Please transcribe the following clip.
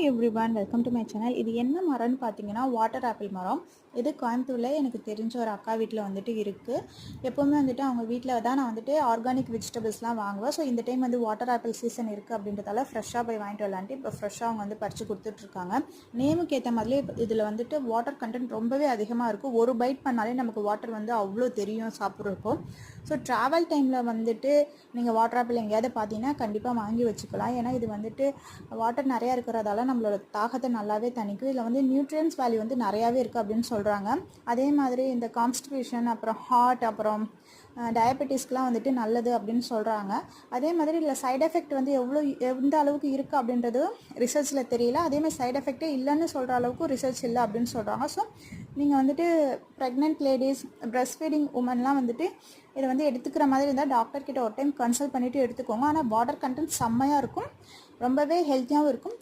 Hi everyone, welcome to my channel. இது என்ன மரம்னு பார்த்தீங்கன்னா வாட்டர் ஆப்பிள் மரம். இது கோயம்புத்தூரில் எனக்கு தெரிஞ்ச ஒரு அக்கா வீட்டில் வந்துட்டு இருக்குது. எப்போவுமே வந்துட்டு அவங்க வீட்டில் தான் நான் வந்துட்டு ஆர்கானிக் வெஜிடபிள்ஸ்லாம் வாங்குவேன். ஸோ இந்த டைம் வந்து வாட்டர் ஆப்பிள் சீசன் இருக்குது அப்படின்றதால ஃப்ரெஷ்ஷாக போய் வாங்கிட்டு வரலான்ட்டு இப்போ ஃப்ரெஷ்ஷாக அவங்க வந்து பறித்து கொடுத்துட்ருக்காங்க. நேமுக்கு ஏற்ற மாதிரியே இதில் வந்துட்டு வாட்டர் கண்டென்ட் ரொம்பவே அதிகமாக இருக்கும். ஒரு பைட் பண்ணாலே நமக்கு வாட்டர் வந்து அவ்வளோ தெரியும் சாப்பிட்றப்போ. ஸோ ட்ராவல் டைமில் வந்துட்டு நீங்கள் வாட்டர் ஆப்பிள் எங்கேயாவது பார்த்தீங்கன்னா கண்டிப்பாக வாங்கி வச்சுக்கலாம். ஏன்னா இது வந்துட்டு வாட்டர் நிறையா இருக்கிறதால நம்மளோட தாகத்தை நல்லாவே தணிக்கும். இதில் வந்து நியூட்ரியன்ஸ் வேல்யூ வந்து நிறையாவே இருக்குது அப்படின்னு சொல்கிறாங்க. அதே மாதிரி இந்த கான்ஸ்டிபேஷன், அப்புறம் ஹார்ட், அப்புறம் டயபெட்டிஸ்க்கெலாம் வந்துட்டு நல்லது அப்படின்னு சொல்கிறாங்க. அதே மாதிரி இதில் சைட் எஃபெக்ட் வந்து எந்த அளவுக்கு இருக்குது அப்படின்றது ரிசர்ச்சில் தெரியல. அதேமாதிரி சைட் எஃபெக்டே இல்லைன்னு சொல்கிற அளவுக்கு ரிசர்ச் இல்லை அப்படின்னு சொல்கிறாங்க. ஸோ நீங்கள் வந்துட்டு ப்ரெக்னென்ட் லேடிஸ், பிரஸ்ட் ஃபீடிங் உமன்லாம் வந்துட்டு இதை வந்து எடுத்துக்கிற மாதிரி இருந்தால் டாக்டர்கிட்ட ஒரு டைம் கன்சல்ட் பண்ணிவிட்டு எடுத்துக்கோங்க. ஆனால் வாட்டர் கண்டென்ட் செம்மையாக இருக்கும், ரொம்பவே ஹெல்த்தியாகவும் இருக்கும்.